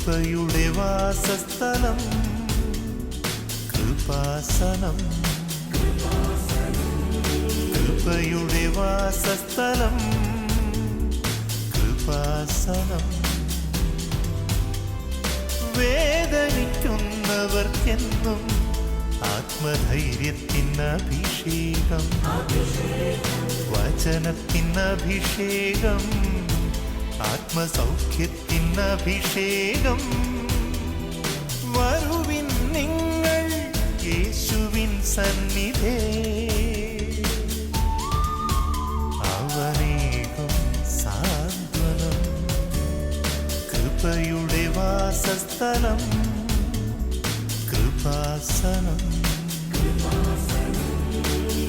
കൃപയുടെ വാസസ്ഥലം കൃപാസനം. കൃപയുടെ വാസസ്ഥലം കൃപാസനം. വേദനിക്കുന്നവർക്കെന്നും ആത്മധൈര്യത്തിനഭിഷേകം, വചനത്തിനഭിഷേകം, ആത്മസൗഖ്യത്തിനഭിഷേകം. വരുവിൻ നിങ്ങൾ യേശുവിൻ സന്നിധേ, അവനേകും സാന്ത്വനം. കൃപയുടെ വാസസ്ഥലം കൃപാസനം.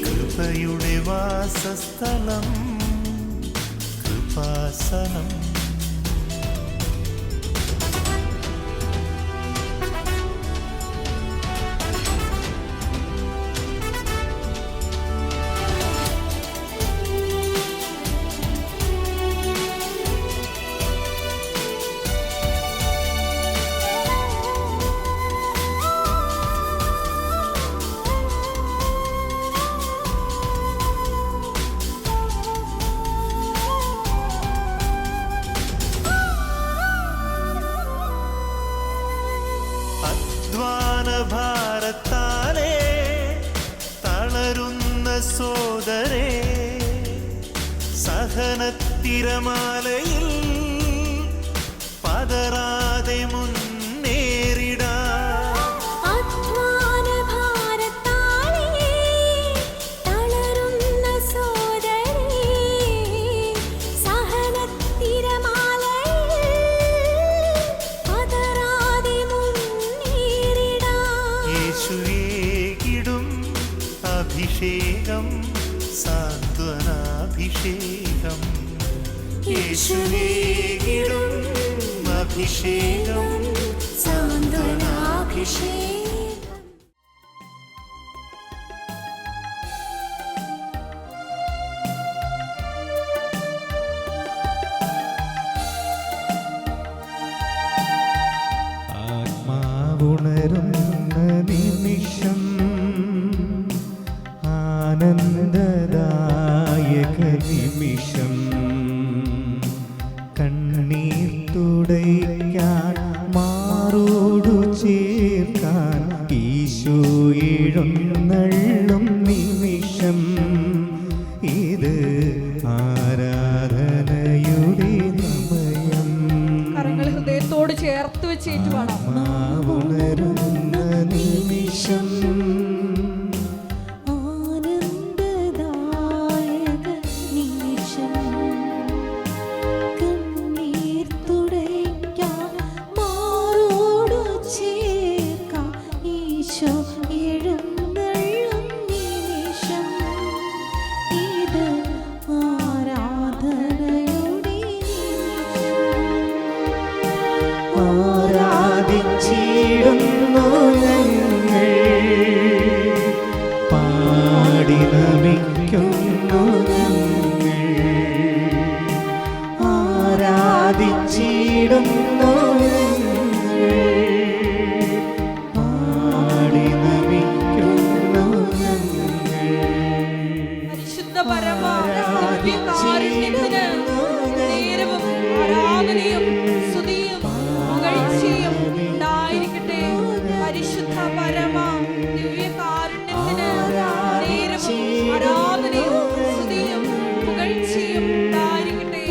കൃപയുടെ വാസസ്ഥലം കൃപാസനം. ഭാരത്താലേ തളരുന്ന സോദരേ, സഹനത്തിരമാലയിൽ പതറാതെ മുന്നേറിടാ. അഭിഷേകം സാന്ത്വനാഭിഷേകം. യേശുവേകിടും അഭിഷേകം സാന്ത്വനാഭിഷേകം. ആത്മാവുണരുന്ന നിമിഷം, ആനന്ദദായക നിമിഷം. കണ്ണീർ തുടയ്ക്കാൻ മാറോടു ചേർക്കാൻ ഈശോ എഴുന്നള്ളും നിമിഷം. ഇത് ആരാധനയുടെ സമയം. കരങ്ങൾ ഹൃദയത്തോട് ചേർത്ത് വെച്ചേറ്റ് വേണം. ആത്മാവുണരുന്ന നിമിഷം, ആരാധിച്ചിടുന്നു ഞങ്ങൾ, പാടി നമിക്കുന്നു ഞങ്ങൾ. ആരാധിച്ചിടുന്നു ഞങ്ങൾ, പാടി നമിക്കുന്നു ഞങ്ങൾ. പരിശുദ്ധ പരമ ദിവ്യകാരുണ്യത്തിന് നേരവും ആരാധനയും സ്തുതിയും പുകഴ്ചയും ഉണ്ടായിരിക്കട്ടെ. പരിശുദ്ധ പരമ ദിവ്യകാരുണ്യത്തിന് നേരവും ആരാധനയും സ്തുതിയും പുകഴ്ചയും ഉണ്ടായിരിക്കട്ടെ.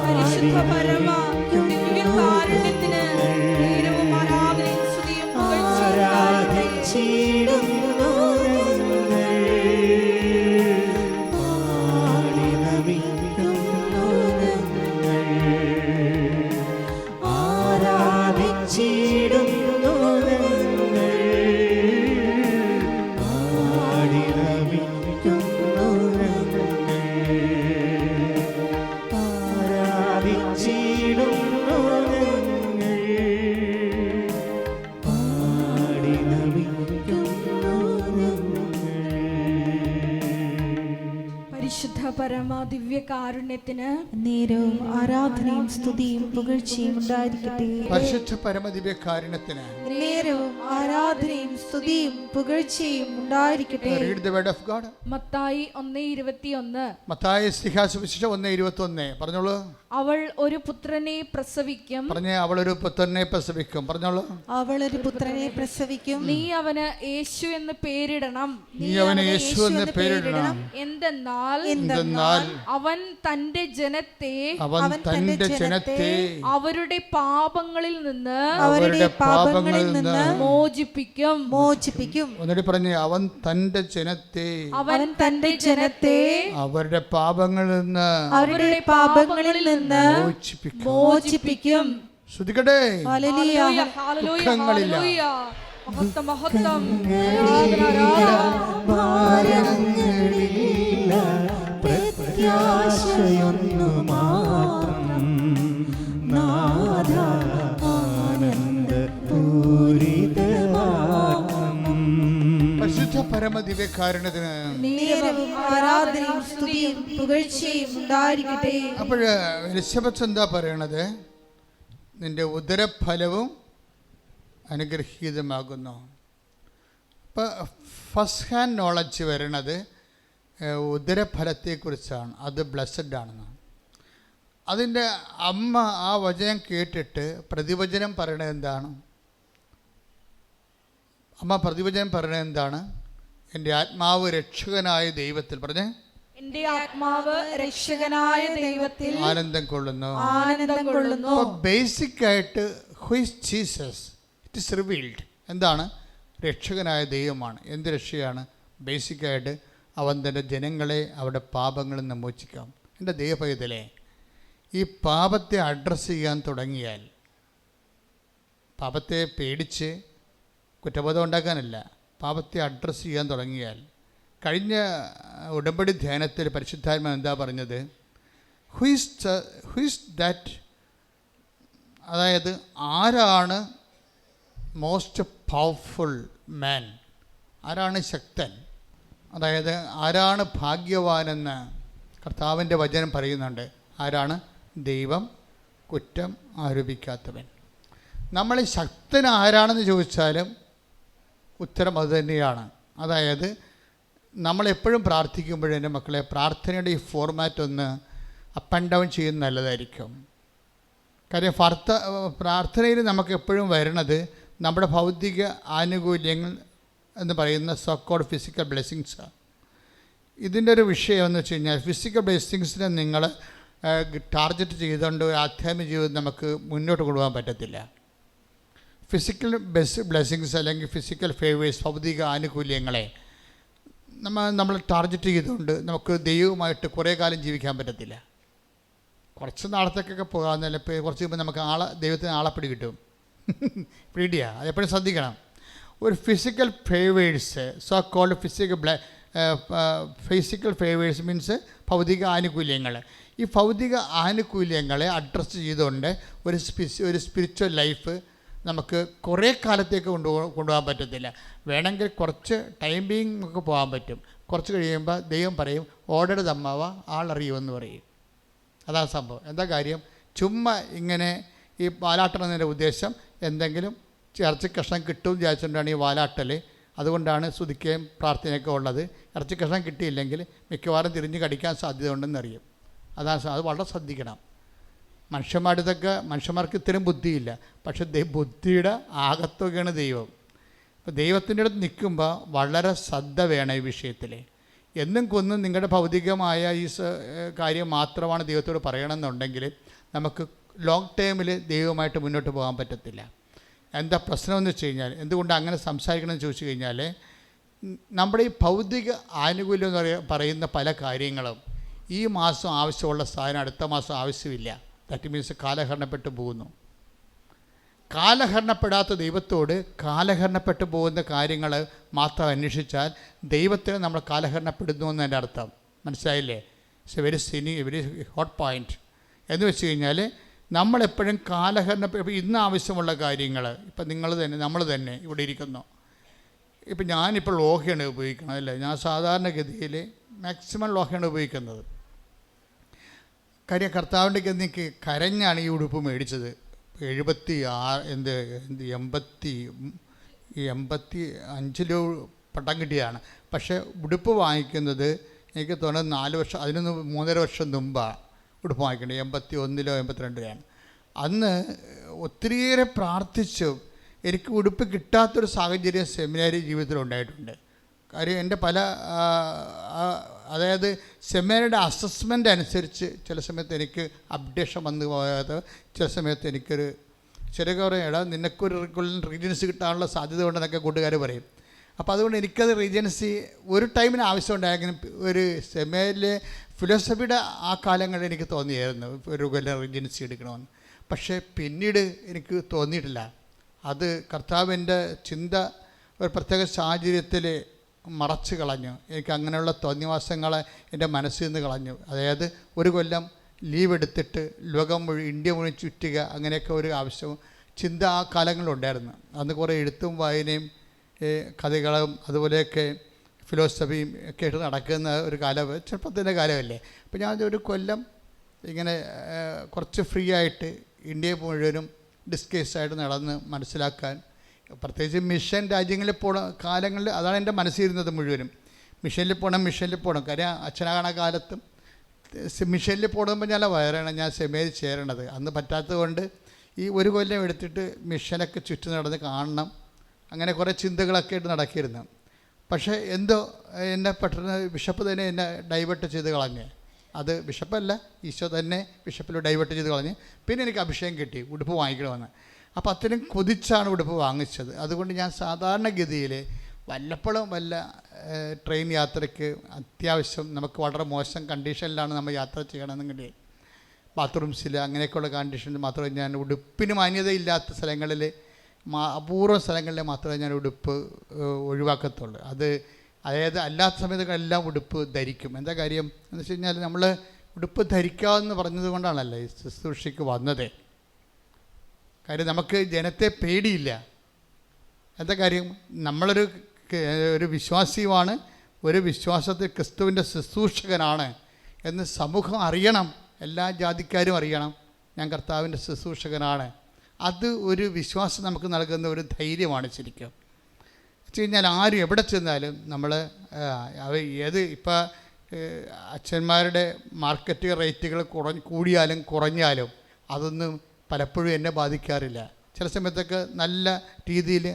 പരിശുദ്ധ പരമ ദിവ്യകാരുണ്യത്തിന് നേരവും ആരാധനയും സ്തുതിയും പുകഴ്ചയും പരിശുദ്ധ പരമ പരമ ദിവ്യ കാരുണ്യത്തിന് നേരവും ആരാധനയും സ്തുതിയും പുകഴ്ചയും ഉണ്ടായിരിക്കട്ടെ. പരിശുദ്ധ പരമദിവ്യകാരുണ്യത്തിന് നേരവും ആരാധനയും സ്തുതിയും പുകഴ്ചയും ഉണ്ടായിരിക്കട്ടെ. Read the word of God. Mathai 1:21. Mathai സുവിശേഷം 1:21. പറഞ്ഞോളൂ. അവൾ ഒരു പുത്രനെ പ്രസവിക്കും. പറഞ്ഞേ, അവൾ ഒരു പുത്രനെ പ്രസവിക്കും. പറഞ്ഞോളൂ. അവൾ ഒരു പുത്രനെ പ്രസവിക്കും. നീ അവന് യേശു എന്ന് പേരിടണം. നീ അവന് യേശു എന്ന് പേരിടണം. എന്തെന്നാൽ അവൻ തന്റെ ജനത്തെ അവരുടെ പാപങ്ങളിൽ നിന്ന് മോചിപ്പിക്കും. ഒന്നുകൂടി പറഞ്ഞേ, അവൻ തന്റെ ജനത്തെ അവരുടെ പാപങ്ങളിൽ നിന്ന് മോചിപ്പിക്കും. ശ്രുതിക്കട്ടെ. ദുഃഖങ്ങളില്ല. മഹത്വം. ഭാരങ്ങളില്ല, പ്രത്യാശയൊന്നു മാത്രം. നാഥ ആനന്ദപൂരിതമാക്കും. പരിശുദ്ധ പരമദിവ്യകാരുണ്യത്തിന് നേരവും ആരാധനയും സ്തുതിയും പുകഴ്ചയും ഉണ്ടായിരിക്കട്ടെ. അപ്പോൾ എലിസബത്ത് എന്താ പറയണത്? നിന്റെ ഉദരഫലവും അനുഗ്രഹീതമാകുന്നു. ഇപ്പോൾ ഫസ്റ്റ് ഹാൻഡ് നോളജ് വരണത് ഉദരഫലത്തെക്കുറിച്ചാണ്. അത് ബ്ലെസ്സഡ് ആണെന്ന്. അതിൻ്റെ അമ്മ ആ വചനം കേട്ടിട്ട് പ്രതിവചനം പറയണത് എന്താണ്? അമ്മ പ്രതിവചനം പറയണത് എന്താണ്? എൻ്റെ ആത്മാവ് രക്ഷകനായ ദൈവത്തിൽ, പറഞ്ഞേ, എൻ്റെ ആത്മാവ് രക്ഷകനായ ദൈവത്തിൽ ആനന്ദം കൊള്ളുന്നു. ബേസിക് ആയിട്ട് who is Jesus? It is revealed. എന്താണ്? രക്ഷകനായ ദൈവമാണ്. എന്ത് രക്ഷയാണ്? ബേസിക്കായിട്ട് അവൻ തൻ്റെ ജനങ്ങളെ അവരുടെ പാപങ്ങളിൽ നിന്ന് മോചിക്കാം. എൻ്റെ ദൈവപൈതലേ, ഈ പാപത്തെ അഡ്രസ്സ് ചെയ്യാൻ തുടങ്ങിയാൽ, പാപത്തെ പേടിച്ച് കുറ്റബോധം ഉണ്ടാക്കാനല്ല, പാപത്തെ അഡ്രസ്സ് ചെയ്യാൻ തുടങ്ങിയാൽ, കഴിഞ്ഞ ഉടമ്പടി ധ്യാനത്തിൽ പരിശുദ്ധാത്മാവ് എന്താ പറഞ്ഞത്? Who is that? അതായത് ആരാണ് മോസ്റ്റ് പവർഫുൾ മാൻ? ആരാണ് ശക്തൻ? അതായത് ആരാണ് ഭാഗ്യവാനെന്ന് കർത്താവിൻ്റെ വചനം പറയുന്നുണ്ട്. ആരാണ്? ദൈവം കുറ്റം ആരോപിക്കാത്തവൻ. നമ്മൾ ശക്തൻ ആരാണെന്ന് ചോദിച്ചാലും ഉത്തരം അതുതന്നെയാണ്. അതായത് നമ്മളെപ്പോഴും പ്രാർത്ഥിക്കുമ്പോഴേ മക്കളെ, പ്രാർത്ഥനയുടെ ഈ ഫോർമാറ്റ് ഒന്ന് അപ്പ് ആൻഡ് ഡൗൺ ചെയ്യുന്നത് നല്ലതായിരിക്കും. കാര്യം പ്രാർത്ഥനയിൽ നമുക്ക് എപ്പോഴും വരണത് നമ്മുടെ ഭൗതിക ആനുകൂല്യങ്ങൾ എന്ന് പറയുന്ന സോക്കോൾഡ് ഫിസിക്കൽ ബ്ലെസ്സിങ്സാണ്. ഇതിൻ്റെ ഒരു വിഷയം എന്ന് വെച്ച് കഴിഞ്ഞാൽ, ഫിസിക്കൽ ബ്ലെസ്സിങ്സിനെ നിങ്ങൾ ടാർഗറ്റ് ചെയ്തുകൊണ്ട് ഒരു ആധ്യാത്മിക ജീവിതം നമുക്ക് മുന്നോട്ട് കൊണ്ടുപോകാൻ പറ്റത്തില്ല. ഫിസിക്കൽ ബ്ലെസ്സിങ്സ് അല്ലെങ്കിൽ ഫിസിക്കൽ ഫേവേഴ്സ്, ഭൗതിക ആനുകൂല്യങ്ങളെ നമ്മൾ ടാർഗറ്റ് ചെയ്തുകൊണ്ട് നമുക്ക് ദൈവവുമായിട്ട് കുറേ കാലം ജീവിക്കാൻ പറ്റത്തില്ല. കുറച്ച് നാളത്തേക്കൊക്കെ പോകാമെന്നല്ല, ഇപ്പോൾ കുറച്ച് കഴിയുമ്പോൾ നമുക്ക് ദൈവത്തിന് ആളെപ്പിടി കിട്ടും. പിടിയാ, അതെപ്പോഴും ശ്രദ്ധിക്കണം. ഒരു physical favours, so called physical favours means ഭൗതിക ആനുകൂല്യങ്ങൾ. ഈ ഭൗതിക ആനുകൂല്യങ്ങളെ അഡ്രസ്സ് ചെയ്തുകൊണ്ട് ഒരു സ്പിരിച്വൽ ലൈഫ് നമുക്ക് കുറേ കാലത്തേക്ക് കൊണ്ടുപോകാൻ പറ്റത്തില്ല. വേണമെങ്കിൽ കുറച്ച് ടൈം ബീങ് നമുക്ക് പോകാൻ പറ്റും. കുറച്ച് കഴിയുമ്പോൾ ദൈവം പറയും, ഓർഡർ തമ്മാവ ആളറിയുമെന്ന് പറയും. അതാണ് സംഭവം. എന്താ കാര്യം? ചുമ്മാ ഇങ്ങനെ ഈ വാലാട്ടണമെന്നതിൻ്റെ ഉദ്ദേശം എന്തെങ്കിലും ഇറച്ചി കഷ്ണം കിട്ടും വിചാരിച്ചുകൊണ്ടാണ് ഈ വാലാട്ടൽ. അതുകൊണ്ടാണ് സ്തുതിക്കുകയും പ്രാർത്ഥനയൊക്കെ ഉള്ളത്. ഇറച്ചി കഷ്ണം കിട്ടിയില്ലെങ്കിൽ മിക്കവാറും തിരിഞ്ഞ് കടിക്കാൻ സാധ്യതയുണ്ടെന്നറിയും. അതാണ്. അത് വളരെ ശ്രദ്ധിക്കണം. മനുഷ്യന്മാർക്ക് ഇത്രയും ബുദ്ധിയില്ല. പക്ഷെ ബുദ്ധിയുടെ ആകത്തുകയാണ് ദൈവം. ഇപ്പോൾ ദൈവത്തിൻ്റെ അടുത്ത് നിൽക്കുമ്പോൾ വളരെ ശ്രദ്ധ വേണം ഈ വിഷയത്തിൽ. എന്നും കൊന്നും നിങ്ങളുടെ ഭൗതികമായ ഈ കാര്യം മാത്രമാണ് ദൈവത്തോട് പറയണമെന്നുണ്ടെങ്കിൽ നമുക്ക് ലോങ് ടൈമിൽ ദൈവമായിട്ട് മുന്നോട്ട് പോകാൻ പറ്റത്തില്ല. എന്താ പ്രശ്നമെന്ന് വെച്ച് കഴിഞ്ഞാൽ, എന്തുകൊണ്ട് അങ്ങനെ സംസാരിക്കണമെന്ന് ചോദിച്ചു കഴിഞ്ഞാൽ, നമ്മുടെ ഈ ഭൗതിക ആനുകൂല്യം എന്ന് പറയുന്ന പല കാര്യങ്ങളും ഈ മാസം ആവശ്യമുള്ള സാധനം അടുത്ത മാസം ആവശ്യമില്ല. ദാറ്റ് മീൻസ് കാലഹരണപ്പെട്ടു പോകുന്നു. കാലഹരണപ്പെടാത്ത ദൈവത്തോട് കാലഹരണപ്പെട്ടു പോകുന്ന കാര്യങ്ങൾ മാത്രം അന്വേഷിച്ചാൽ ദൈവത്തിന് നമ്മൾ കാലഹരണപ്പെടുന്നു എന്നതിൻ്റെ അർത്ഥം. മനസ്സിലായില്ലേ? It's very hot point. എന്ന് വെച്ച് കഴിഞ്ഞാൽ നമ്മളെപ്പോഴും ഇപ്പോൾ ഇന്ന് ആവശ്യമുള്ള കാര്യങ്ങൾ, ഇപ്പം നമ്മൾ തന്നെ ഇവിടെ ഇരിക്കുന്നു. ഇപ്പം ഞാനിപ്പോൾ ലോഹയാണ് ഉപയോഗിക്കുന്നത്, അല്ലേ? ഞാൻ സാധാരണഗതിയിൽ മാക്സിമം ലോഹയാണ് ഉപയോഗിക്കുന്നത്. കാര്യം കർത്താവിൻ്റെ എനിക്ക് കരഞ്ഞാണ് ഈ ഉടുപ്പ് മേടിച്ചത്. 85 പട്ടം കിട്ടിയാണ്. പക്ഷേ ഉടുപ്പ് വാങ്ങിക്കുന്നത് എനിക്ക് തോന്നുന്നത് 4 വർഷം, അതിനൊന്ന് 3.5 വർഷം മുമ്പാണ് ഉടുപ്പ് വാങ്ങിക്കേണ്ടത്. 81 82 അന്ന് ഒത്തിരിയേറെ പ്രാർത്ഥിച്ചു. എനിക്ക് ഉടുപ്പ് കിട്ടാത്തൊരു സാഹചര്യം സെമിനാരി ജീവിതത്തിൽ ഉണ്ടായിട്ടുണ്ട്. കാര്യം എൻ്റെ പല അതായത് സെമിനാരിയുടെ അസസ്മെൻ്റ് അനുസരിച്ച് ചില സമയത്ത് എനിക്ക് അപ്ഡേഷൻ വന്നു പോകാതെ, ചില സമയത്ത് എനിക്കൊരു പറയും, നിനക്കൊരു റീജൻസി കിട്ടാനുള്ള സാധ്യത ഉണ്ടെന്നൊക്കെ കൂട്ടുകാർ പറയും. അപ്പോൾ അതുകൊണ്ട് എനിക്കത് റീജൻസി ഒരു ടൈമിന് ആവശ്യമുണ്ടായെങ്കിലും ഒരു സെമിനാരിലെ ഫിലോസഫിയുടെ ആ കാലങ്ങളിൽ എനിക്ക് തോന്നിയായിരുന്നു ഒരു കൊല്ലം റീജൻസി എടുക്കണമെന്ന്. പക്ഷേ പിന്നീട് എനിക്ക് തോന്നിയിട്ടില്ല. അത് കർത്താവിൻ്റെ ചിന്ത ഒരു പ്രത്യേക സാഹചര്യത്തിൽ മറച്ചു കളഞ്ഞു. എനിക്ക് അങ്ങനെയുള്ള തോന്നിവാസങ്ങളെ എൻ്റെ മനസ്സിൽ നിന്ന് കളഞ്ഞു. അതായത് ഒരു കൊല്ലം ലീവ് എടുത്തിട്ട് ലോകം മുഴുവൻ, ഇന്ത്യ മുഴുവൻ ചുറ്റുക, അങ്ങനെയൊക്കെ ഒരു ആവശ്യവും ചിന്ത ആ കാലങ്ങളിലുണ്ടായിരുന്നു. അന്ന് കുറേ എഴുത്തും വായനയും കഥകളും അതുപോലെയൊക്കെ ഫിലോസഫിയും ഒക്കെ ആയിട്ട് നടക്കുന്ന ഒരു ചെറുപ്പത്തിൻ്റെ കാലമല്ലേ. അപ്പോൾ ഞാൻ ഒരു കൊല്ലം ഇങ്ങനെ കുറച്ച് ഫ്രീ ആയിട്ട് ഇന്ത്യയെ മുഴുവനും ഡിസ്കസായിട്ട് നടന്ന് മനസ്സിലാക്കാൻ, പ്രത്യേകിച്ച് മിഷൻ രാജ്യങ്ങളിൽ പോണ കാലങ്ങളിൽ അതാണ് എൻ്റെ മനസ്സിരുന്നത് മുഴുവനും. മിഷനിൽ പോകണം. കാര്യം അച്ഛനാകണ കാലത്തും മിഷനിൽ പോകുമ്പോൾ ഞാൻ വയറാണ് ഞാൻ സെമിനാരിൽ ചേരണത്. അന്ന് പറ്റാത്തത് കൊണ്ട് ഈ ഒരു കൊല്ലം എടുത്തിട്ട് മിഷനൊക്കെ ചുറ്റും നടന്ന് കാണണം, അങ്ങനെ കുറേ ചിന്തകളൊക്കെ ആയിട്ട് നടക്കിയിരുന്നു. പക്ഷേ എന്തോ എന്നെ പെട്ടെന്ന് ബിഷപ്പ് തന്നെ എന്നെ ഡൈവേർട്ട് ചെയ്ത് കളഞ്ഞ്. അത് ബിഷപ്പല്ല, ഈശോ തന്നെ ബിഷപ്പിൽ ഡൈവേർട്ട് ചെയ്ത് കളഞ്ഞ്. പിന്നെ എനിക്ക് അഭിഷേകം കിട്ടി ഉടുപ്പ് വാങ്ങിക്കണമെന്ന്. അപ്പോൾ അത്രയും കൊതിച്ചാണ് ഉടുപ്പ് വാങ്ങിച്ചത്. അതുകൊണ്ട് ഞാൻ സാധാരണഗതിയിൽ വല്ലപ്പോഴും വല്ല ട്രെയിൻ യാത്രയ്ക്ക് അത്യാവശ്യം നമുക്ക് വളരെ മോശം കണ്ടീഷനിലാണ് നമ്മൾ യാത്ര ചെയ്യണമെന്നെങ്കിൽ ബാത്റൂംസിൽ അങ്ങനെയൊക്കെയുള്ള കണ്ടീഷനിൽ മാത്രമേ ഞാൻ ഉടുപ്പിന് മാന്യതയില്ലാത്ത സ്ഥലങ്ങളിൽ, അപൂർവ സ്ഥലങ്ങളിൽ മാത്രമേ ഞാൻ ഉടുപ്പ് ഒഴിവാക്കത്തുള്ളൂ. അതായത് അല്ലാത്ത സമയത്തെല്ലാം ഉടുപ്പ് ധരിക്കും. എന്താ കാര്യം എന്ന് വെച്ച് കഴിഞ്ഞാൽ നമ്മൾ ഉടുപ്പ് ധരിക്കാമെന്ന് പറഞ്ഞത് കൊണ്ടാണല്ലോ ഈ ശുശ്രൂഷയ്ക്ക് വന്നത്. കാര്യം നമുക്ക് ജനത്തെ പേടിയില്ല. എന്താ കാര്യം, നമ്മളൊരു വിശ്വാസിയുമാണ്, ഒരു വിശ്വാസത്തിൽ ക്രിസ്തുവിൻ്റെ ശുശ്രൂഷകനാണ് എന്ന് സമൂഹം അറിയണം, എല്ലാ ജാതിക്കാരും അറിയണം ഞാൻ കർത്താവിൻ്റെ ശുശ്രൂഷകനാണ്. അത് ഒരു വിശ്വാസം നമുക്ക് നൽകുന്ന ഒരു ധൈര്യമാണ് ശരിക്കും. വെച്ച് കഴിഞ്ഞാൽ ആരും എവിടെ ചെന്നാലും നമ്മൾ ഇപ്പോൾ അച്ഛന്മാരുടെ മാർക്കറ്റ് റേറ്റുകൾ കൂടിയാലും കുറഞ്ഞാലും അതൊന്നും പലപ്പോഴും എന്നെ ബാധിക്കാറില്ല. ചില സമയത്തൊക്കെ നല്ല രീതിയിൽ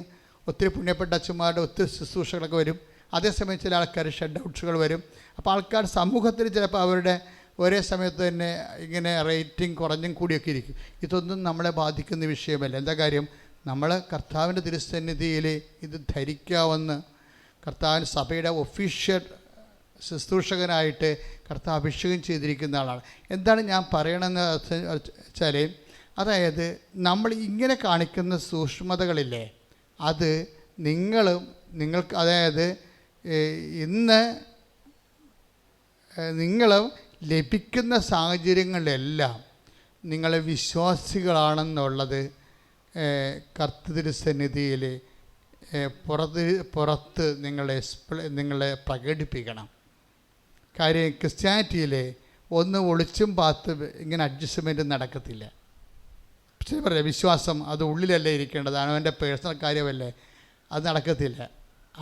ഒത്തിരി പുണ്യപ്പെട്ട അച്ഛന്മാരുടെ ഒത്തിരി ശുശ്രൂഷകളൊക്കെ വരും. അതേസമയം ചില ആൾക്കാർ ഷട്ട് ഔട്ട്സുകൾ വരും. അപ്പോൾ ആൾക്കാർ സമൂഹത്തിൽ ചിലപ്പോൾ അവരുടെ ഒരേ സമയത്ത് തന്നെ ഇങ്ങനെ റേറ്റിംഗ് കുറഞ്ഞും കൂടിയൊക്കെ ഇരിക്കും. ഇതൊന്നും നമ്മളെ ബാധിക്കുന്ന വിഷയമല്ല. എന്താ കാര്യം, നമ്മൾ കർത്താവിൻ്റെ തിരുസന്നിധിയിൽ ഇത് ധരിക്കാമെന്ന് കർത്താവിൻ്റെ സഭയുടെ ഒഫീഷ്യൽ ശുശ്രൂഷകനായിട്ട് കർത്താവ് അഭിഷേകം ചെയ്തിരിക്കുന്ന ആളാണ്. എന്താണ് ഞാൻ പറയണമെന്ന് വെച്ചാൽ, അതായത് നമ്മൾ ഇങ്ങനെ കാണിക്കുന്ന സൂക്ഷ്മതകളില്ലേ, അത് നിങ്ങൾക്ക് അതായത് ഇന്ന് നിങ്ങളും ലഭിക്കുന്ന സാഹചര്യങ്ങളിലെല്ലാം നിങ്ങൾ വിശ്വാസികളാണെന്നുള്ളത് കർത്തൃസന്നിധിയിൽ പുറത്ത് നിങ്ങളെ പ്രകടിപ്പിക്കണം. കാര്യം ക്രിസ്ത്യാനിറ്റിയിൽ ഒന്ന് ഒളിച്ചും പാത്ത് ഇങ്ങനെ അഡ്ജസ്റ്റ്മെൻറ്റ് നടക്കത്തില്ല. പക്ഷേ പറയാം, വിശ്വാസം അത് ഉള്ളിലല്ലേ ഇരിക്കേണ്ടത്, അവൻ്റെ പേഴ്സണൽ കാര്യമല്ലേ, അത് നടക്കത്തില്ല.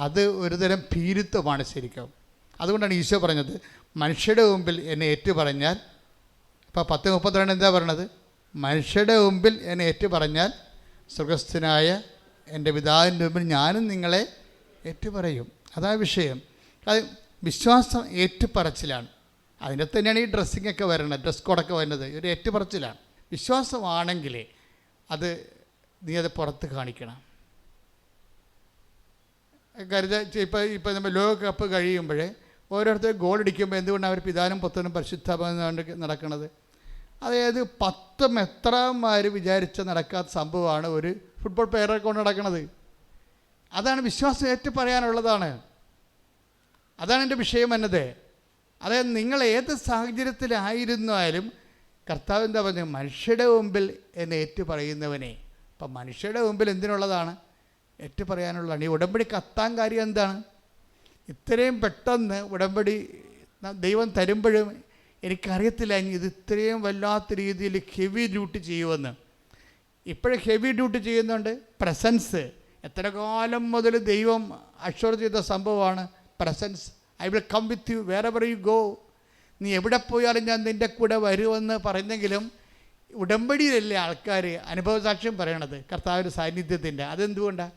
അത് ഒരുതരം ഭീരുത്വമാണ് ശരിക്കും. അതുകൊണ്ടാണ് ഈശോ പറഞ്ഞത്, മനുഷ്യരുടെ മുമ്പിൽ എന്നെ ഏറ്റു പറഞ്ഞാൽ, ഇപ്പോൾ 10:32 എന്താ പറയണത്, മനുഷ്യരുടെ മുമ്പിൽ എന്നെ ഏറ്റു പറഞ്ഞാൽ സ്വർഗസ്ഥനായ എൻ്റെ പിതാവിൻ്റെ മുമ്പിൽ ഞാനും നിങ്ങളെ ഏറ്റുപറയും. അതാണ് വിഷയം. അത് വിശ്വാസം ഏറ്റുപറച്ചിലാണ്. അതിൻ്റെ തന്നെയാണ് ഈ ഡ്രസ്സിങ്ങൊക്കെ വരുന്നത്, ഡ്രസ് കോഡൊക്കെ വരുന്നത് ഒരു ഏറ്റുപറച്ചിലാണ്. വിശ്വാസമാണെങ്കിൽ നീ അത് പുറത്ത് കാണിക്കണം. ഇപ്പോൾ നമ്മൾ ലോകകപ്പ് കഴിയുമ്പോഴേ ഓരോരുത്തർ ഗോൾ അടിക്കുമ്പോൾ എന്തുകൊണ്ടാണ് അവർ പിതാനും പുത്രനും പരിശുദ്ധാത്മാവും നടക്കുന്നത്? അതായത് 10 മെത്രാന്മാർ വിചാരിച്ച നടക്കാത്ത സംഭവമാണ് ഒരു ഫുട്ബോൾ പ്ലെയറെ കൊണ്ട് നടക്കുന്നത്. അതാണ് വിശ്വാസം ഏറ്റു പറയാനുള്ളതാണ്. അതാണ് എൻ്റെ വിഷയം എന്നത്. അതായത് നിങ്ങൾ ഏത് സാഹചര്യത്തിലായിരുന്നാലും കർത്താവ് എന്താ പറഞ്ഞത്, മനുഷ്യരുടെ മുമ്പിൽ എന്നെ ഏറ്റു പറയുന്നവനെ. അപ്പം മനുഷ്യരുടെ മുമ്പിൽ എന്തിനുള്ളതാണ്? ഏറ്റു പറയാനുള്ളതാണ്. ഈ ഉടമ്പടി കത്താൻ കാര്യം എന്താണ്? ഇത്രയും പെട്ടെന്ന് ഉടമ്പടി ദൈവം തരുമ്പോഴും എനിക്കറിയത്തില്ല ഇനി ഇത് ഇത്രയും വല്ലാത്ത രീതിയിൽ ഹെവി ഡ്യൂട്ടി ചെയ്യുമെന്ന്. ഇപ്പോഴും ഹെവി ഡ്യൂട്ടി ചെയ്യുന്നുണ്ട്. പ്രസൻസ് എത്ര കാലം മുതൽ ദൈവം അഷ്വർ ചെയ്ത സംഭവമാണ് presence. I will come with you wherever you go. നീ എവിടെ പോയാലും ഞാൻ നിൻ്റെ കൂടെ വരുമെന്ന് പറയുന്നെങ്കിലും ഉടമ്പടിയിലല്ലേ ആൾക്കാർ അനുഭവസാക്ഷ്യം പറയണത് കർത്താവിൻ്റെ സാന്നിധ്യത്തിൻ്റെ. അതെന്തുകൊണ്ടാണ്?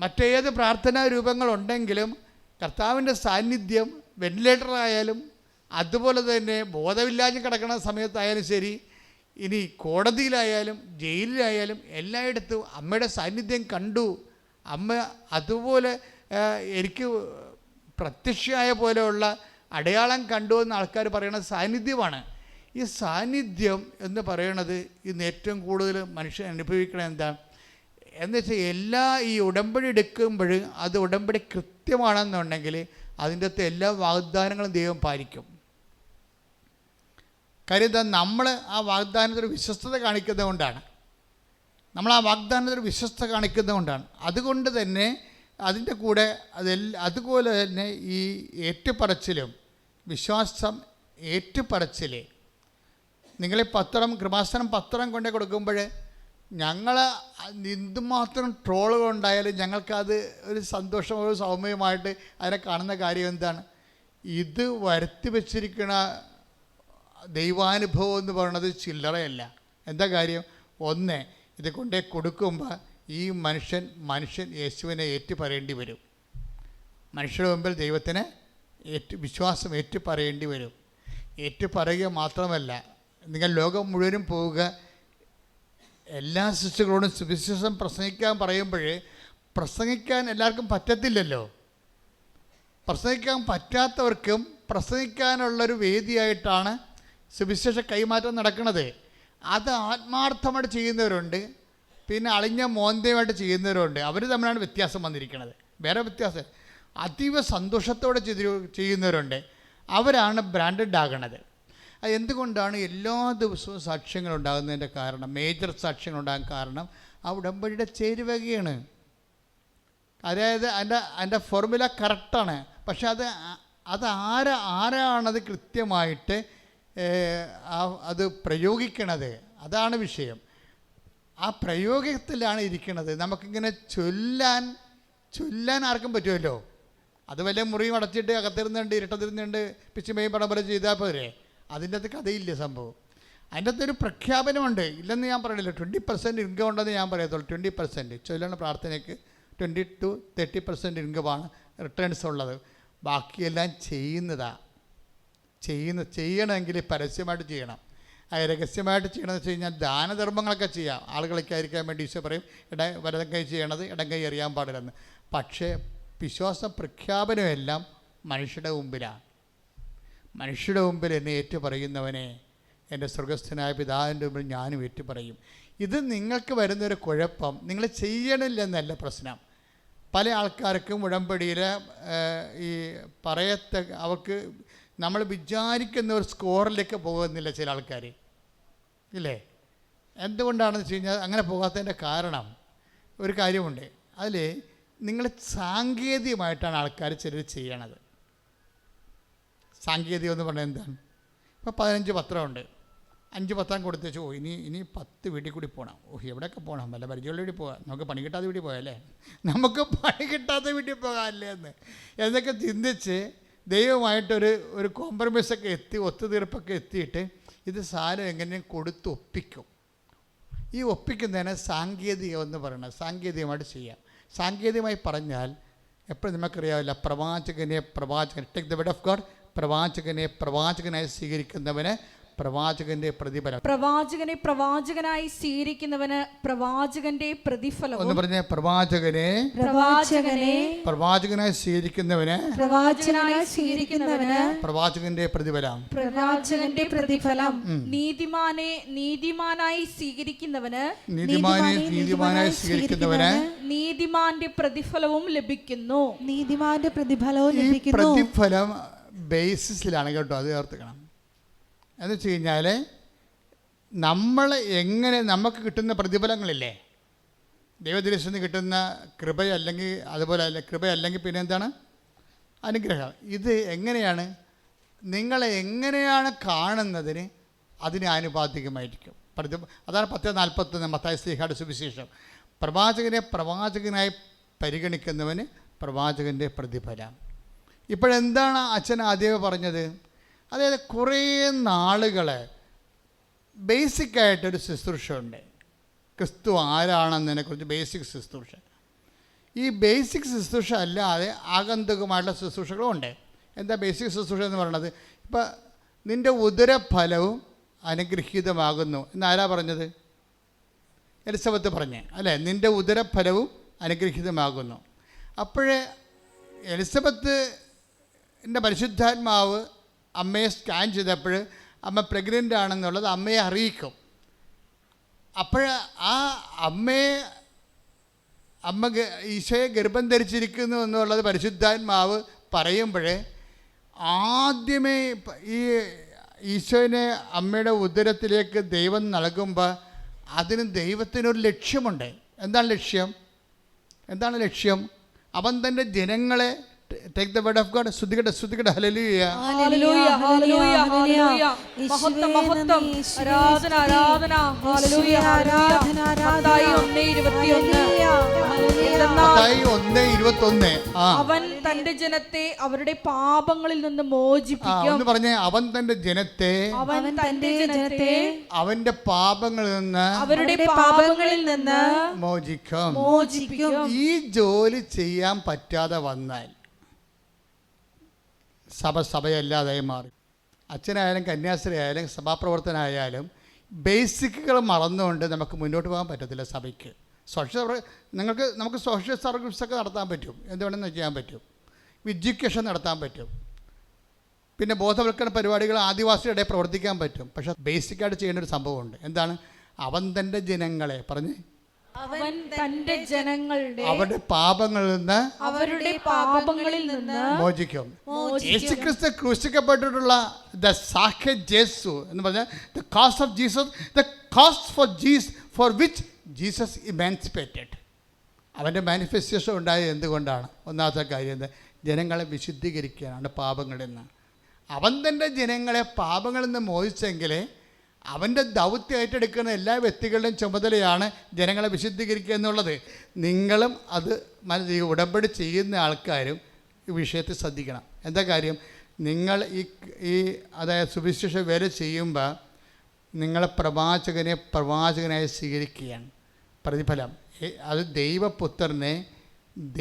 മറ്റേത് പ്രാർത്ഥനാ രൂപങ്ങളുണ്ടെങ്കിലും കർത്താവിൻ്റെ സാന്നിധ്യം വെന്റിലേറ്ററായാലും അതുപോലെ തന്നെ ബോധമില്ലാഞ്ഞ് കിടക്കുന്ന സമയത്തായാലും ശരി, ഇനി കോടതിയിലായാലും ജയിലിലായാലും എല്ലായിടത്തും അമ്മയുടെ സാന്നിധ്യം കണ്ടു. അമ്മ അതുപോലെ എനിക്ക് പ്രത്യക്ഷമായ പോലെയുള്ള അടയാളം കണ്ടു എന്ന് ആൾക്കാർ പറയുന്നത് സാന്നിധ്യമാണ്. ഈ സാന്നിധ്യം എന്ന് പറയണത് ഇന്ന് ഏറ്റവും കൂടുതൽ മനുഷ്യൻ അനുഭവിക്കണത് എന്താണ് എന്ന് വെച്ചാൽ ഈ ഉടമ്പടി എടുക്കുമ്പോൾ അത് ഉടമ്പടി കൃത്യമാണെന്നുണ്ടെങ്കിൽ അതിൻ്റെ അകത്ത് എല്ലാ വാഗ്ദാനങ്ങളും ദൈവം പാലിക്കും. കാര്യം എന്താ? നമ്മൾ ആ വാഗ്ദാനത്തിൽ വിശ്വസ്തത കാണിക്കുന്നതുകൊണ്ടാണ്. അതുകൊണ്ട് തന്നെ അതിൻ്റെ കൂടെ അതുപോലെ തന്നെ ഈ ഏറ്റുപറച്ചിലും വിശ്വാസം ഏറ്റുപറച്ചിൽ നിങ്ങളെ കൃപാസനം പത്രം കൊണ്ടേ കൊടുക്കുമ്പോൾ ഞങ്ങൾ എന്തുമാത്രം ട്രോളുകൾ ഉണ്ടായാലും ഞങ്ങൾക്കത് ഒരു സന്തോഷമോ സൗമ്യമായിട്ട് അതിനെ കാണുന്ന കാര്യം എന്താണ്? ഇത് വരുത്തി വച്ചിരിക്കുന്ന ദൈവാനുഭവം എന്ന് പറയുന്നത് ചില്ലറയല്ല. എന്താ കാര്യം? ഒന്ന്, ഇത് കൊണ്ടേ കൊടുക്കുമ്പോൾ ഈ മനുഷ്യൻ യേശുവിനെ ഏറ്റുപറയേണ്ടി വരും. മനുഷ്യരുടെ മുമ്പിൽ ദൈവത്തിന് വിശ്വാസം ഏറ്റുപറയേണ്ടി വരും. ഏറ്റുപറയുക മാത്രമല്ല, നിങ്ങൾ ലോകം മുഴുവനും പോവുക, എല്ലാ ശിശുക്കളോടും സുവിശേഷം പ്രസംഗിക്കാൻ പറയുമ്പോൾ പ്രസംഗിക്കാൻ എല്ലാവർക്കും പറ്റത്തില്ലല്ലോ. പ്രസംഗിക്കാൻ പറ്റാത്തവർക്കും പ്രസംഗിക്കാനുള്ളൊരു വേദിയായിട്ടാണ് സുവിശേഷ കൈമാറ്റം നടക്കുന്നത്. അത് ആത്മാർത്ഥമായിട്ട് ചെയ്യുന്നവരുണ്ട്, പിന്നെ അളിഞ്ഞ മോന്തയുമായിട്ട് ചെയ്യുന്നവരുണ്ട്. അവർ തമ്മിലാണ് വ്യത്യാസം വന്നിരിക്കുന്നത്. വേറെ വ്യത്യാസം അതീവ സന്തോഷത്തോടെ ചെയ്യുന്നവരുണ്ട്. അവരാണ് ബ്രാൻഡഡ് ആകണത്. അത് എന്തുകൊണ്ടാണ് എല്ലാ ദിവസവും സാക്ഷ്യങ്ങളുണ്ടാകുന്നതിൻ്റെ കാരണം, മേജർ സാക്ഷ്യങ്ങളുണ്ടാകാൻ കാരണം ആ ഉടമ്പടിയുടെ ചേരുവകയാണ്. അതായത് അതിൻ്റെ ഫോർമുല കറക്റ്റാണ്. പക്ഷെ ആരാണത് കൃത്യമായിട്ട് അത് പ്രയോഗിക്കണത്, അതാണ് വിഷയം. ആ പ്രയോഗത്തിലാണ് ഇരിക്കുന്നത്. നമുക്കിങ്ങനെ ചൊല്ലാൻ ആർക്കും പറ്റുമല്ലോ. അത് വല്ല മുറിയും അടച്ചിട്ട് അകത്തിരുന്നുണ്ട് ഇരുട്ടത്തിരുന്നുണ്ട് പിച്ചുമയും പടം പോലെ ചെയ്താൽ പോരെ. അതിൻ്റെ അകത്ത് കഥയില്ല സംഭവം. അതിൻ്റെ അകത്തൊരു പ്രഖ്യാപനമുണ്ട്. ഇല്ലെന്ന് ഞാൻ പറയില്ല. 20% ഇൻകം ഉണ്ടെന്ന് ഞാൻ പറയത്തുള്ളൂ. 20% ചൊല്ലണ പ്രാർത്ഥനയ്ക്ക് 20 to 30% ഇൻകമാണ് റിട്ടേൺസ് ഉള്ളത്. ബാക്കിയെല്ലാം ചെയ്യണമെങ്കിൽ പരസ്യമായിട്ട് ചെയ്യണം. രഹസ്യമായിട്ട് ചെയ്യണമെന്ന് വെച്ച് കഴിഞ്ഞാൽ ദാനധർമ്മങ്ങളൊക്കെ ചെയ്യാം. ആളുകളൊക്കെ ആയിരിക്കാൻ വേണ്ടി ഈശോ പറയും വലതും കൈ ചെയ്യണത് ഇടം കൈ അറിയാൻ പാടില്ലെന്ന്. പക്ഷേ വിശ്വാസ പ്രഖ്യാപനമെല്ലാം മനുഷ്യരുടെ മുമ്പിലാണ്. മനുഷ്യരുടെ മുമ്പിൽ എന്നെ ഏറ്റുപറയുന്നവനെ എൻ്റെ സ്വർഗസ്ഥനായ പിതാവിൻ്റെ മുമ്പിൽ ഞാനും ഏറ്റുപറയും. ഇത് നിങ്ങൾക്ക് വരുന്നൊരു കുഴപ്പം, നിങ്ങൾ ചെയ്യണില്ലെന്നല്ല പ്രശ്നം. പല ആൾക്കാർക്കും ഉടമ്പടിയിൽ ഈ അവർക്ക് നമ്മൾ വിചാരിക്കുന്ന ഒരു സ്കോറിലേക്ക് പോകുന്നില്ല ചില ആൾക്കാർ, ഇല്ലേ? എന്തുകൊണ്ടാണെന്ന് വെച്ച് കഴിഞ്ഞാൽ അങ്ങനെ പോകാത്തതിൻ്റെ കാരണം ഒരു കാര്യമുണ്ട്. അതിൽ നിങ്ങൾ സാങ്കേതികമായിട്ടാണ് ആൾക്കാർ ചിലർ ചെയ്യണത്. സാങ്കേതികം എന്ന് പറഞ്ഞാൽ എന്താണ്? ഇപ്പോൾ 15 പത്രമുണ്ട്, 5 പത്രം കൊടുത്തേച്ചു. ഇനി 10 വീട്ടിൽ കൂടി പോകണം. എവിടെയൊക്കെ പോകണം? വല്ല പരിചയമുള്ള വീട്ടിൽ പോകാം. നമുക്ക് പണി കിട്ടാത്ത വീട്ടിൽ പോയല്ലേ, നമുക്ക് പണി കിട്ടാത്ത വീട്ടിൽ പോകാമല്ലേ എന്നൊക്കെ ചിന്തിച്ച് ദൈവമായിട്ടൊരു കോംപ്രമൈസൊക്കെ ഒത്തുതീർപ്പൊക്കെ എത്തിയിട്ട് ഇത് സാരം എങ്ങനെയും കൊടുത്ത് ഒപ്പിക്കും. ഈ ഒപ്പിക്കുന്നതിന് സാങ്കേതികം എന്ന് പറയുന്നത് സാങ്കേതികമായിട്ട് ചെയ്യാം. സാങ്കേതികമായി പറഞ്ഞാൽ എപ്പോഴും നമുക്കറിയാവില്ല, take the word of God, പ്രവാചകനായി സ്വീകരിക്കുന്നവന് പ്രവാചകന്റെ പ്രതിഫലം. പ്രവാചകനായി സ്വീകരിക്കുന്നവന് പ്രവാചകന്റെ പ്രതിഫലം. ഒന്ന് പറഞ്ഞേ, പ്രവാചകനായി സ്വീകരിക്കുന്നവന് പ്രവാചകന്റെ പ്രതിഫലം. നീതിമാനായി സ്വീകരിക്കുന്നവന് നീതിമാന്റെ പ്രതിഫലവും ലഭിക്കുന്നു. പ്രതിഫലം ബേസിസിലാണ് കേട്ടോ, അത് ഓർത്തുക്കണം. എന്ന് വെച്ച് കഴിഞ്ഞാൽ നമുക്ക് കിട്ടുന്ന പ്രതിഫലങ്ങളില്ലേ, ദൈവദൃശ്യം നിന്ന് കിട്ടുന്ന കൃപയല്ലെങ്കിൽ അതുപോലെ കൃപയല്ലെങ്കിൽ പിന്നെ എന്താണ്? അനുഗ്രഹം. ഇത് എങ്ങനെയാണ്? നിങ്ങളെ എങ്ങനെയാണ് കാണുന്നതിന് അതിന് ആനുപാതികമായിരിക്കും. അതാണ് 10:41 മത്തായി ശ്ലീഹായുടെ സുവിശേഷം. പ്രവാചകനെ പ്രവാചകനായി പരിഗണിക്കുന്നവന് പ്രവാചകൻ്റെ പ്രതിഫലം. ഇപ്പോഴെന്താണ് അച്ഛൻ ആദ്യമേ പറഞ്ഞത്? അതായത് കുറേ നാളുകളെ ബേസിക്കായിട്ടൊരു ശുശ്രൂഷ ഉണ്ട്. ക്രിസ്തു ആരാണെന്നതിനെക്കുറിച്ച് ബേസിക് ശുശ്രൂഷ. ഈ ബേസിക് ശുശ്രൂഷ അല്ലാതെ ആഗന്തുകമായിട്ടുള്ള ശുശ്രൂഷകളും ഉണ്ട്. എന്താ ബേസിക് ശുശ്രൂഷ എന്ന് പറയുന്നത്? ഇപ്പം നിൻ്റെ ഉദരഫലവും അനുഗ്രഹീതമാകുന്നു എന്നാരാ പറഞ്ഞത്? എലിസബത്ത് പറഞ്ഞേ അല്ലേ? നിൻ്റെ ഉദരഫലവും അനുഗ്രഹീതമാകുന്നു. അപ്പോഴേ എലിസബത്തിൻ്റെ പരിശുദ്ധാത്മാവ് അമ്മയെ സ്കാൻ ചെയ്തപ്പോൾ അമ്മ പ്രഗ്നൻ്റ് ആണെന്നുള്ളത് അമ്മയെ അറിയിക്കും. അപ്പോൾ ആ അമ്മ ഈശോയെ ഗർഭം ധരിച്ചിരിക്കുന്നു എന്നുള്ളത് പരിശുദ്ധാത്മാവ് പറയുമ്പോഴേ ആദ്യമേ ഈ ഈശോനെ അമ്മയുടെ ഉദരത്തിലേക്ക് ദൈവം നൽകുമ്പോൾ അതിന് ദൈവത്തിനൊരു ലക്ഷ്യമുണ്ട്. എന്താണ് ലക്ഷ്യം? അവൻ തൻ്റെ ജനങ്ങളെ Take the word of God. Sudhikata, hallelujah. Hallelujah, hallelujah, hallelujah. Mahottam, mahottam. Aradhana, aradhana. Hallelujah, hallelujah. Mathai 1:21. അവൻ തന്റെ ജനത്തെ അവരുടെ പാപങ്ങളിൽ നിന്ന് മോചിപ്പിക്കും. എന്ന് പറഞ്ഞേ, അവൻ തന്റെ ജനത്തെ അവന്റെ പാപങ്ങളിൽ നിന്ന് അവരുടെ പാപങ്ങളിൽ നിന്ന് മോചിക്കും. ഈ ജോലി ചെയ്യാൻ പറ്റാതെ വന്നാൽ സഭയല്ലാതായി മാറി. അച്ഛനായാലും കന്യാസ്ത്രീ ആയാലും സഭാപ്രവർത്തനായാലും ബേസിക്കുകൾ മറന്നുകൊണ്ട് നമുക്ക് മുന്നോട്ട് പോകാൻ പറ്റത്തില്ല. സഭയ്ക്ക് നമുക്ക് സോഷ്യൽ സർവീസൊക്കെ നടത്താൻ പറ്റും, എന്ത് വേണമെന്ന് ചെയ്യാൻ പറ്റും, എഡ്യൂക്കേഷൻ നടത്താൻ പറ്റും, പിന്നെ ബോധവൽക്കരണ പരിപാടികൾ ആദിവാസികളുടെ പ്രവർത്തിക്കാൻ പറ്റും. പക്ഷെ ബേസിക്കായിട്ട് ചെയ്യേണ്ട ഒരു സംഭവമുണ്ട്. എന്താണ്? അവൻ തൻ്റെ ജനങ്ങളെ പറഞ്ഞ് അവൻ തന്റെ ജനങ്ങളുടെ അവരുടെ പാപങ്ങളിൽ നിന്ന് മോചിക്കും. യേശുക്രിസ്തു ക്രൂശിക്കപ്പെട്ടിട്ടുള്ള ദ സാക്ഷ്യം യേശു എന്ന് പറഞ്ഞാൽ the cost of Jesus, the cost for which Jesus ഇമാൻസിപ്പേറ്റഡ്. അവൻ്റെ മാനിഫെസ്റ്റേഷൻ ഉണ്ടായത് എന്തുകൊണ്ടാണ്? ഒന്നാമത്തെ കാര്യം എന്താ? ജനങ്ങളെ വിശുദ്ധീകരിക്കാനാണ് പാപങ്ങളിൽ നിന്ന്. അവൻ തൻ്റെ ജനങ്ങളെ പാപങ്ങളിൽ നിന്ന് മോചിച്ചെങ്കിലേ അവൻ്റെ ദൗത്യം ഏറ്റെടുക്കുന്ന എല്ലാ വ്യക്തികളുടെയും ചുമതലയാണ് ജനങ്ങളെ വിശുദ്ധീകരിക്കുക എന്നുള്ളത്. നിങ്ങളും അത് ഉടമ്പടി ചെയ്യുന്ന ആൾക്കാരും ഈ വിഷയത്തിൽ ശ്രദ്ധിക്കണം. എന്താ കാര്യം? നിങ്ങൾ ഈ അതായത് സുവിശേഷ വേല ചെയ്യുമ്പോൾ നിങ്ങളെ പ്രവാചകനായി സ്വീകരിക്കുകയാണ്. പ്രതിഫലം അത്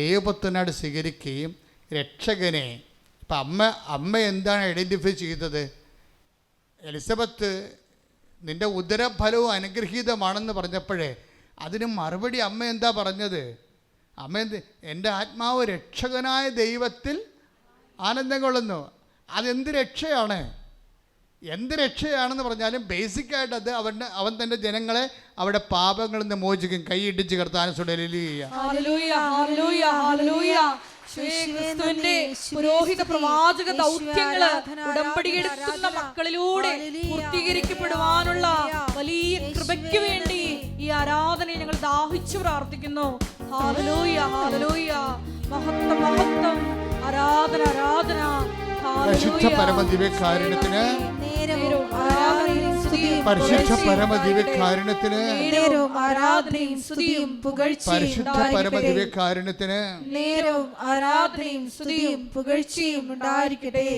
ദൈവപുത്രനായിട്ട് സ്വീകരിക്കുകയും രക്ഷകനെ ഇപ്പം അമ്മ എന്താണ് ഐഡൻറ്റിഫൈ ചെയ്തത്? എലിസബത്ത് നിൻ്റെ ഉദരഫലവും അനുഗ്രഹീതമാണെന്ന് പറഞ്ഞപ്പോഴേ അതിന് മറുപടി അമ്മ എന്താ പറഞ്ഞത്? എൻ്റെ ആത്മാവ് രക്ഷകനായ ദൈവത്തിൽ ആനന്ദം കൊള്ളുന്നു. അതെന്ത് രക്ഷയാണ്? എന്ത് രക്ഷയാണെന്ന് പറഞ്ഞാലും ബേസിക്കായിട്ട് അത് അവൻ തൻ്റെ ജനങ്ങളെ അവരുടെ പാപങ്ങളിൽ നിന്ന് മോചിക്കും. കൈയിടിച്ച് കർത്താൻ ക്രിസ്തുവിന്റെ പുരോഹിത പ്രവാചക ദൗത്യങ്ങള് ഉടമ്പടിയെടുക്കുന്ന മക്കളിലൂടെ പൂർത്തീകരിക്കപ്പെടുവാനുള്ള വലിയ കൃപയ്ക്ക് വേണ്ടി ഈ ആരാധനയെ ഞങ്ങൾ ദാഹിച്ചു പ്രാർത്ഥിക്കുന്നു. Hallelujah, hallelujah. മഹത്വം, മഹത്വം. ആരാധന, ആരാധന. പരിശുദ്ധ പരമദിവ്യകാരുണ്യത്തിന് പരിശുദ്ധ പരമദിവ്യകാരുണ്യത്തിന് ആരാധനയും സ്തുതിയും പരിശുദ്ധ പരമദിവ്യകാരുണ്യത്തിന് നേരവും ആരാധനയും സ്തുതിയും പുകഴ്ചയും ഉണ്ടായിരിക്കട്ടെ.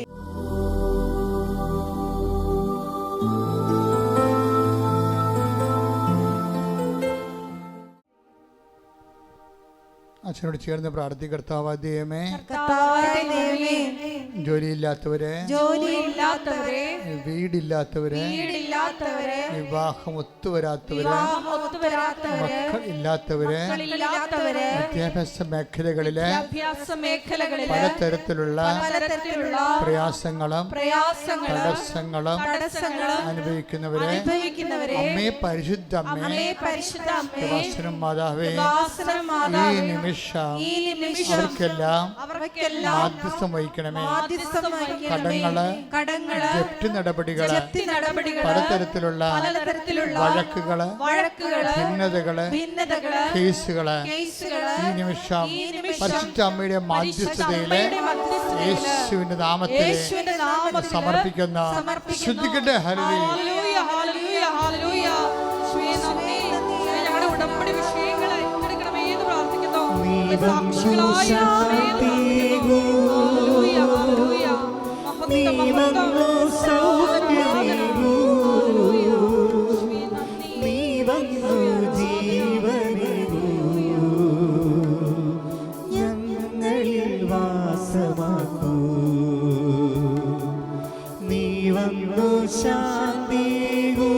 അച്ഛനോട് ചേർന്ന് പ്രാർത്ഥിക്കുക. കർത്താവായ ദൈവമേ, ജോലിയില്ലാത്തവരെ, വീടില്ലാത്തവരെ, വിവാഹം ഒത്തുവരാത്തവരെ, മക്കൾ ഇല്ലാത്തവരെ, വിദ്യാഭ്യാസ മേഖലകളിലെ പലതരത്തിലുള്ള പ്രയാസങ്ങളും തടസ്സങ്ങളും അനുഭവിക്കുന്നവരെ അമ്മേ, പരിശുദ്ധ അമ്മേ, മാതാവേ, ഈ നിമിഷം നിമിഷം ഈ നിമിഷം അവർക്കെല്ലാം അവർക്കെല്ലാം മാധ്യസ്ഥം വഹിക്കണമേ. മാധ്യസ്ഥം വഹിക്കണമേ. കടങ്ങള് ജപ്തി നടപടികള് നടപടികള് പലതരത്തിലുള്ള വഴക്കുകള് ഭിന്നതകള് കേസുകള് ഈ നിമിഷം പരിശുദ്ധ അമ്മയുടെ മാധ്യസ്ഥതയിലെ യേശുവിന്റെ നാമത്തിൽ സമർപ്പിക്കുന്ന ശുദ്ധിക്കട്ടെ. Hallelujah, hallelujah, hallelujah. യേശുവേ നന്ദി. ഞങ്ങളുടെ ഉടമ്പടി വിഷയങ്ങൾ ഏറ്റെടുക്കണമേ എന്ന് പ്രാർത്ഥിക്കുന്നു. സാക്ഷികളായി ഹല്ലേലൂയ, ഹല്ലേലൂയ. മഹത്വം, മഹത്വം. ശാന്തികൂ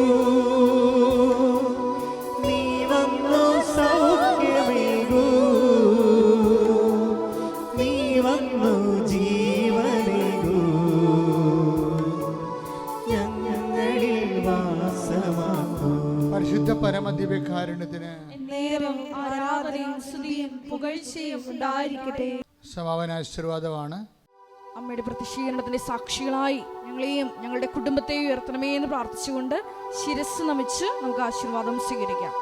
നീ വന്നു സൗഖ്യമേകൂ നീ വന്നു ജീവനേകൂ ഞങ്ങളിൽ വാസമാക്കൂ. പരിശുദ്ധ പരമദിവ്യകാരുണ്യത്തിന് നേരം ആരാധനയും സ്തുതിയും പുകഴ്ചയും ഉണ്ടായിരിക്കട്ടെ. സമാപന ആശീർവാദമാണ്. അമ്മയുടെ പ്രത്യക്ഷീകരണത്തിന്റെ സാക്ഷികളായി ഞങ്ങളെയും ഞങ്ങളുടെ കുടുംബത്തെയും ഉയർത്തണമേ എന്ന് പ്രാർത്ഥിച്ചുകൊണ്ട് ശിരസ് നമിച്ച് നമുക്ക് ആശീർവാദം സ്വീകരിക്കാം.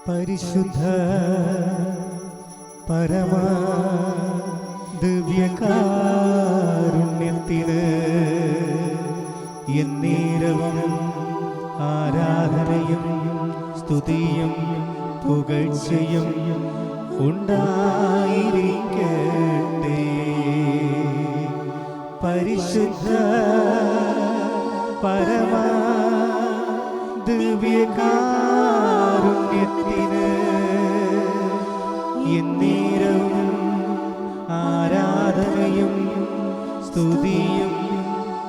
പരിശുദ്ധ പരമ ദിവ്യകാരുണ്യത്തിന് എന്നേരവും ആരാധനയും സ്തുതിയും പുകഴ്ചയും ഉണ്ടായിരിക്കട്ടെ. പരിശുദ്ധ പരമ ദിവ്യകാരുണ്യത്തിന് എന്നേരവും ആരാധനയും സ്തുതിയും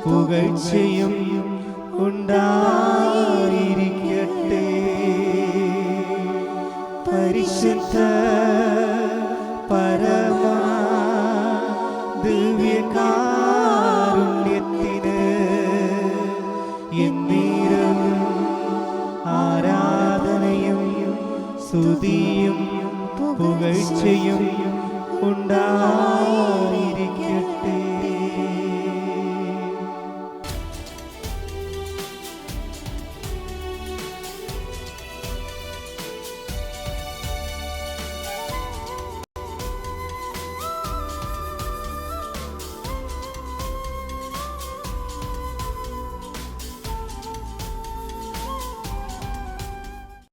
പുകഴ്ചയും ഉണ്ടായിരിക്കട്ടെ. പരിശുദ്ധ പരമ ദിവ്യകാരുണ്യത്തിന് എന്നേരവും ആരാധനയും സ്തുതിയും പുകഴ്ചയും ഉണ്ടായിരിക്കട്ടെ.